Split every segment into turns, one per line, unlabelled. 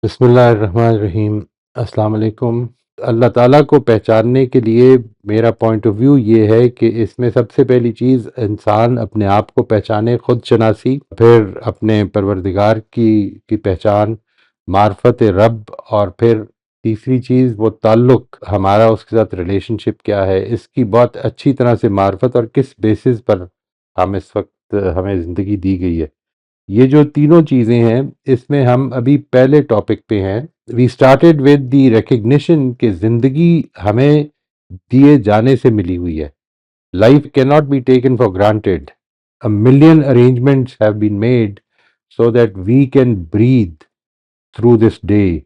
बिस्मिल्लाहिर्रहमानिर्रहीम। अस्सलाम वालेकुम। अल्लाह ताला को पहचानने के लिए मेरा पॉइंट ऑफ व्यू ये है कि इसमें सबसे पहली चीज़ इंसान अपने आप को पहचाने, खुद शनासी, फिर अपने परवरदिगार की पहचान, मार्फत रब, और फिर तीसरी चीज़ वो ताल्लुक़, हमारा उसके साथ रिलेशनशिप क्या है, इसकी बहुत अच्छी तरह से मार्फत और किस बेसिस पर हम इस वक्त हमें ज़िंदगी दी गई है। ये जो तीनों चीज़ें हैं, इसमें हम अभी पहले टॉपिक पे हैं। We started with the recognition कि ज़िंदगी हमें दिए जाने से मिली हुई है। Life can not be taken for granted. A million arrangements have been made so that we can breathe through this day,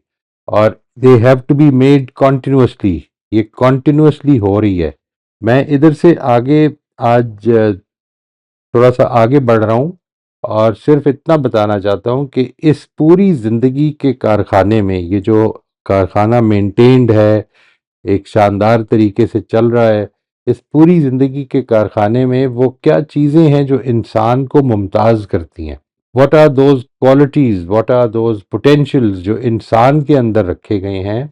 और they have to be made continuously. ये कॉन्टिन्यूसली हो रही है। मैं इधर से आगे आज थोड़ा सा आगे बढ़ रहा हूँ और सिर्फ इतना बताना चाहता हूँ कि इस पूरी ज़िंदगी के कारखाने में, ये जो कारखाना मेंटेन्ड है, एक शानदार तरीके से चल रहा है, इस पूरी ज़िंदगी के कारखाने में वो क्या चीज़ें हैं जो इंसान को मुमताज़ करती हैं। What are those qualities, what are those potentials जो इंसान के अंदर रखे गए हैं,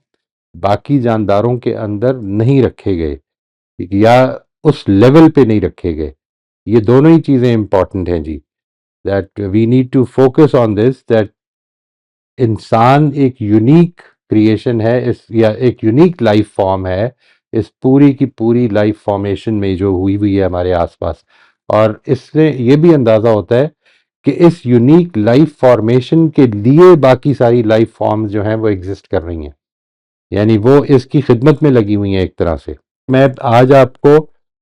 बाकी जानदारों के अंदर नहीं रखे गए, या उस लेवल पे नहीं रखे गए। ये दोनों ही चीज़ें इंपॉर्टेंट हैं जी। That we need to focus on this, that इंसान एक यूनिक क्रिएशन है, इस या एक यूनिक लाइफ फॉर्म है इस पूरी की पूरी लाइफ फॉर्मेशन में जो हुई हुई है हमारे आसपास। और इससे ये भी अंदाज़ा होता है कि इस यूनिक लाइफ फॉर्मेशन के लिए बाकी सारी लाइफ फॉर्म्स जो हैं वो एग्जिस्ट कर रही हैं, यानी वो इसकी खिदमत में लगी हुई हैं एक तरह से। मैं आज आपको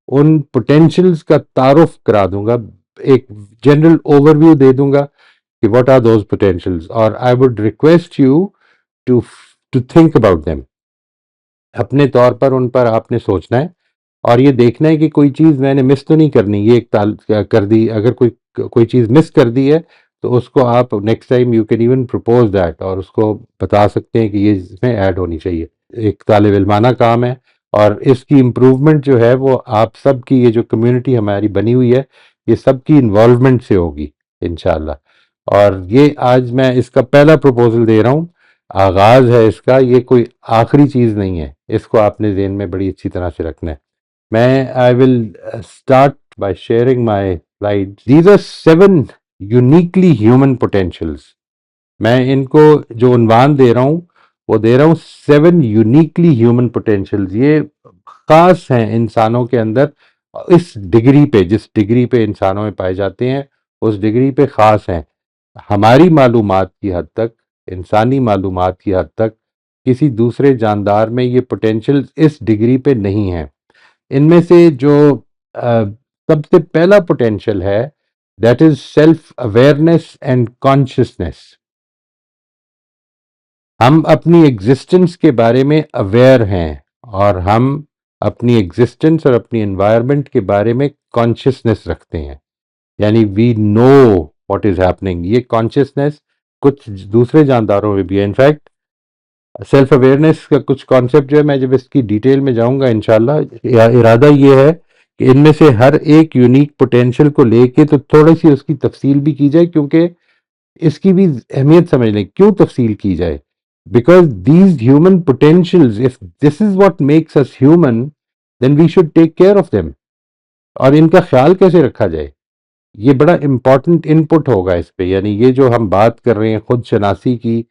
उन पोटेंशियल्स का तारुफ करा दूंगा, एक जनरल ओवरव्यू दे दूंगा कि व्हाट आर दोज पोटेंशियल्स, और I would request you to to think about them. अपने तौर पर उन पर आपने सोचना है और ये देखना है कि कोई चीज़ मैंने मिस तो नहीं करनी। ये एक ताल कर दी, अगर कोई चीज़ मिस कर दी है तो उसको आप next time you can even propose that, और उसको बता सकते हैं कि ये इसमें ऐड होनी चाहिए। एक तालिब इल्माना काम है, और इसकी इम्प्रूवमेंट जो है वो आप सब की, ये जो कम्युनिटी हमारी बनी हुई है, ये सब की इन्वॉल्वमेंट से होगी इंशाल्लाह। और ये आज मैं इसका पहला प्रपोजल दे रहा हूँ, आगाज है इसका, ये कोई आखिरी चीज़ नहीं है। इसको आपने ज़हन में बड़ी अच्छी तरह से रखना है। मैं I will start by sharing my slides. These are 7 uniquely human potentials. मैं इनको जो उन्वान दे रहा हूँ वो दे रहा हूँ 7 यूनिकली ह्यूमन पोटेंशियल्स। ये खास हैं इंसानों के अंदर, इस डिग्री पे, जिस डिग्री पे इंसानों में पाए जाते हैं उस डिग्री पे खास हैं। हमारी मालूमात की हद तक, इंसानी मालूमात की हद तक किसी दूसरे जानदार में ये पोटेंशियल इस डिग्री पे नहीं है। इनमें से जो सबसे पहला पोटेंशियल है, that is self awareness and consciousness. हम अपनी एग्जिस्टेंस के बारे में अवेयर हैं, और हम अपनी एग्जिस्टेंस और अपनी एनवायरनमेंट के बारे में कॉन्शियसनेस रखते हैं, यानी we know what is happening. ये कॉन्शियसनेस कुछ दूसरे जानदारों में भी है। इनफैक्ट सेल्फ अवेयरनेस का कुछ कॉन्सेप्ट जो है, मैं जब इसकी डिटेल में जाऊंगा इंशाल्लाह, इरादा ये है कि इनमें से हर एक यूनिक पोटेंशियल को लेके तो थोड़ी सी उसकी तफसील भी की जाए, क्योंकि इसकी भी अहमियत समझ लें। क्यों तफसील की जाए? Because these human potentials, if this is what makes us human, then we should take care of them. और इनका ख्याल कैसे रखा जाए, ये बड़ा इंपॉर्टेंट इनपुट होगा इस पे। यानी ये जो हम बात कर रहे हैं खुद शनासी की,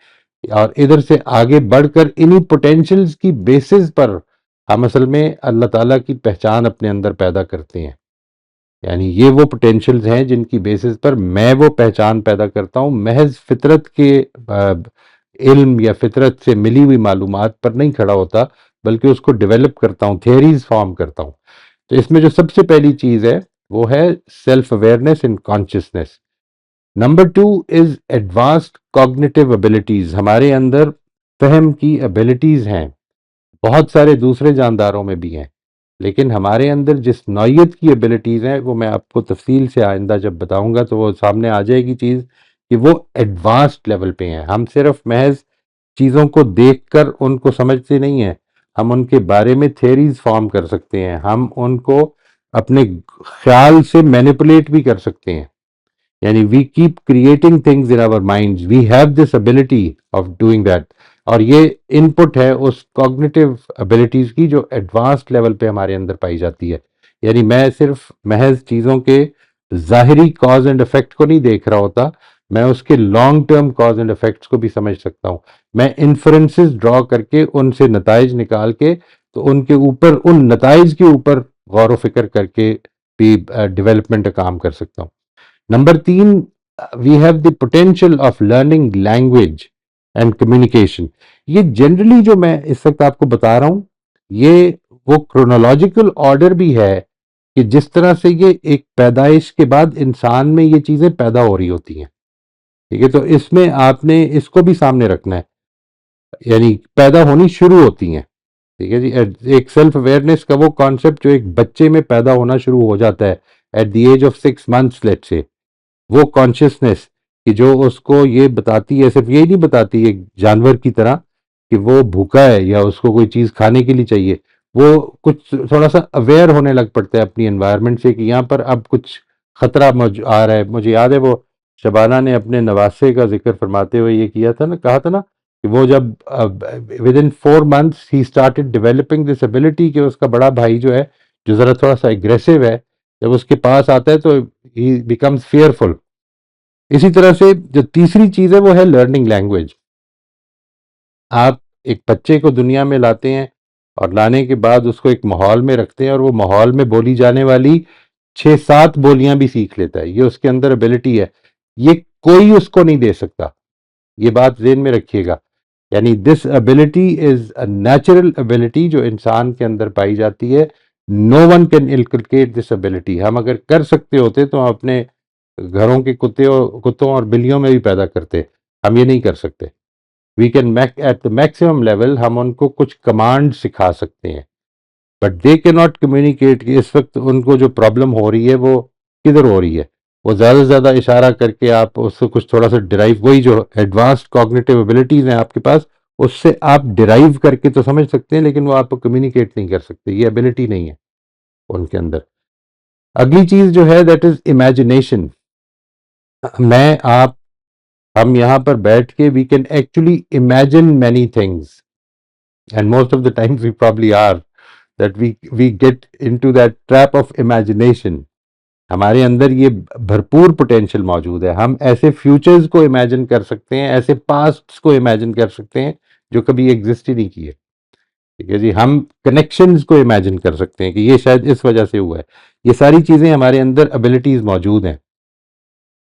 और इधर से आगे बढ़कर इन्हीं पोटेंशियल्स की बेसिस पर हम असल में अल्लाह ताला की पहचान अपने अंदर पैदा करते हैं। यानी ये वो पोटेंशियल्स हैं जिनकी बेसिस पर मैं वो पहचान पैदा करता हूँ, महज फितरत के इल्म या फितरत से मिली हुई मालूमात पर नहीं खड़ा होता, बल्कि उसको डेवलप करता हूँ, थियरीज फॉर्म करता हूँ। तो इसमें जो सबसे पहली चीज़ है वो है self awareness and consciousness. Number 2 is advanced cognitive abilities. हमारे अंदर फहम की एबिलिटीज हैं, बहुत सारे दूसरे जानदारों में भी हैं, लेकिन हमारे अंदर जिस नौइयत की एबिलिटीज हैं वो मैं आपको तफसील से आइंदा जब बताऊंगा तो वो सामने आ जाएगी चीज़, कि वो एडवांस्ड लेवल पे हैं। हम सिर्फ महज चीज़ों को देखकर उनको समझते नहीं हैं, हम उनके बारे में थेरीज फॉर्म कर सकते हैं, हम उनको अपने ख्याल से मैनिपुलेट भी कर सकते हैं। यानी we keep creating things in our minds, we have this ability of doing that. और ये इनपुट है उस कॉग्निटिव एबिलिटीज की जो एडवांस्ड लेवल पे हमारे अंदर पाई जाती है। यानी मैं सिर्फ महज चीज़ों के ज़ाहिरी कॉज एंड इफेक्ट को नहीं देख रहा होता, मैं उसके long term cause and effects को भी समझ सकता हूँ। मैं इन्फ्रेंसेस ड्रॉ करके उनसे नताइज निकाल के, तो उनके ऊपर, उन नताइज के ऊपर गौर व फिक्र करके भी डेवलपमेंट का काम कर सकता हूँ। Number 3, we have the potential of learning language and communication. ये जनरली जो मैं इस वक्त आपको बता रहा हूं, ये वो क्रोनोलॉजिकल ऑर्डर भी है कि जिस तरह से ये एक पैदाइश के बाद इंसान में ये चीजें पैदा हो रही होती हैं। ठीक है, तो इसमें आपने इसको भी सामने रखना है, यानी पैदा होनी शुरू होती हैं। ठीक है जी, एक सेल्फ अवेयरनेस का वो कॉन्सेप्ट जो एक बच्चे में पैदा होना शुरू हो जाता है at the age of 6 months, let's say, वो कॉन्शियसनेस कि जो उसको ये बताती है, सिर्फ यही नहीं बताती एक जानवर की तरह कि वो भूखा है या उसको कोई चीज़ खाने के लिए चाहिए, वो कुछ थोड़ा सा अवेयर होने लग पड़ता है अपनी एनवायरनमेंट से कि यहाँ पर अब कुछ खतरा आ रहा है। मुझे याद है वो शबाना ने अपने नवासे का जिक्र फरमाते हुए ये किया था ना, कहा था ना कि वो जब with in 4 months he started developing this ability कि उसका बड़ा भाई जो है, जो ज़रा थोड़ा सा एग्रेसिव है, जब उसके पास आता है तो ही बिकम्स फियरफुल। इसी तरह से जो तीसरी चीज है वो है लर्निंग लैंग्वेज। आप एक बच्चे को दुनिया में लाते हैं और लाने के बाद उसको एक माहौल में रखते हैं और वो माहौल में बोली जाने वाली 6-7 बोलियां भी सीख लेता है। ये उसके अंदर एबिलिटी है, ये कोई उसको नहीं दे सकता। ये बात ज़हन में रखिएगा। यानी this ability is a natural ability जो इंसान के अंदर पाई जाती है। No one can inculcate this ability. हम अगर कर सकते होते तो हम अपने घरों के कुत्तों और बिल्लियों में भी पैदा करते। हम ये नहीं कर सकते। We can make at the maximum level हम उनको कुछ कमांड सिखा सकते हैं, बट दे के नॉट कम्युनिकेट कि इस वक्त उनको जो प्रॉब्लम हो रही है वो किधर हो रही है। वो ज़्यादा से ज़्यादा इशारा करके आप उससे कुछ थोड़ा सा डिराइव, वही जो एडवांस्ड कॉग्निटिव एबिलिटीज़ हैं आपके पास, उससे आप डिराइव करके तो समझ सकते हैं, लेकिन वो आप कम्युनिकेट नहीं कर सकते। ये एबिलिटी नहीं है उनके अंदर। अगली चीज़ जो है दैट इज़ इमेजिनेशन। मैं आप हम यहाँ पर बैठ के we can actually imagine many things, and most of the times we probably are that we get into that trap of imagination. हमारे अंदर ये भरपूर पोटेंशियल मौजूद है। हम ऐसे फ्यूचर्स को इमेजिन कर सकते हैं, ऐसे पास्ट को इमेजिन कर सकते हैं जो कभी एग्जिस्ट ही नहीं किए। ठीक है जी, हम कनेक्शंस को इमेजिन कर सकते हैं कि ये शायद इस वजह से हुआ है। ये सारी चीज़ें हमारे अंदर एबिलिटीज़ मौजूद हैं।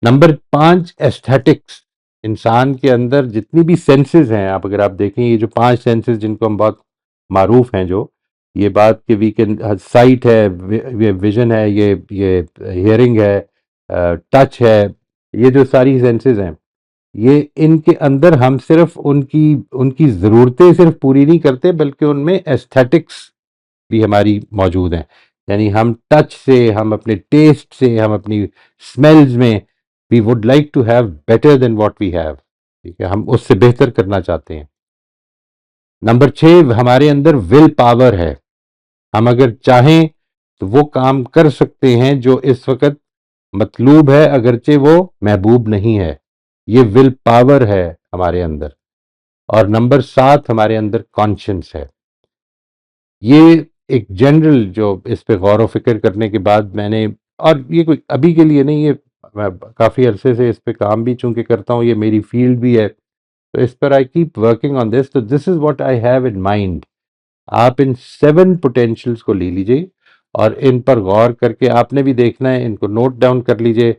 Number 5, aesthetics. इंसान के अंदर जितनी भी सेंसेस हैं, आप अगर आप देखें, ये जो 5 सेंसेस जिनको हम बहुत मारूफ हैं, जो ये बात कि वी कैन, साइट है, ये विजन है, ये हियरिंग है, टच है, ये जो सारी सेंसेस हैं, ये इनके अंदर हम सिर्फ उनकी उनकी ज़रूरतें सिर्फ पूरी नहीं करते, बल्कि उनमें एस्थेटिक्स भी हमारी मौजूद हैं। यानी हम टच से, हम अपने टेस्ट से, हम अपनी स्मेल्स में we would like to have better than what we have. ठीक है, हम उससे बेहतर करना चाहते हैं। नंबर 6, हमारे अंदर विल पावर है। हम अगर चाहें तो वो काम कर सकते हैं जो इस वक्त मतलूब है, अगरचे वो महबूब नहीं है। ये विल पावर है हमारे अंदर। और नंबर 7, हमारे अंदर कॉन्शियंस है। ये एक जनरल जो इस पे गौर व फिक्र करने के बाद मैंने, और ये कोई अभी के लिए नहीं, ये मैं काफ़ी अरसे से इस पे काम भी चूंकि करता हूँ, ये मेरी फील्ड भी है, तो इस पर I keep working on this. तो this is what I have in mind. आप इन 7 पोटेंशियल्स को ले लीजिए और इन पर गौर करके आपने भी देखना है, इनको नोट डाउन कर लीजिए।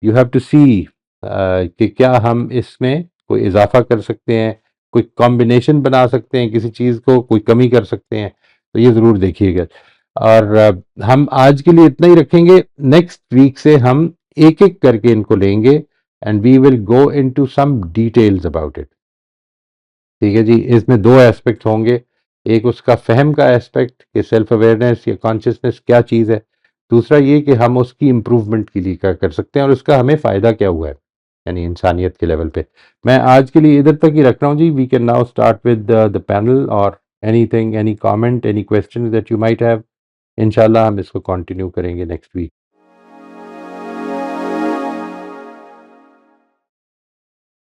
यू हैव टू सी कि क्या हम इसमें कोई इजाफा कर सकते हैं, कोई कॉम्बिनेशन बना सकते हैं, किसी चीज़ को कोई कमी कर सकते हैं, तो ये ज़रूर देखिएगा। और हम आज के लिए इतना ही रखेंगे। नेक्स्ट वीक से हम एक एक करके इनको लेंगे and we will go into some details about it. ठीक है जी, इसमें 2 एस्पेक्ट होंगे। एक उसका फ़हम का एस्पेक्ट कि सेल्फ अवेयरनेस या कॉन्शियसनेस क्या चीज़ है। दूसरा ये कि हम उसकी इम्प्रूवमेंट के लिए क्या कर सकते हैं और उसका हमें फ़ायदा क्या हुआ है, यानी इंसानियत के लेवल पे। मैं आज के लिए इधर तक ही रख रहा हूँ जी। We can now start with the panel और anything, any comment, any question that you might have. इंशाल्लाह हम इसको कंटिन्यू करेंगे नेक्स्ट वीक।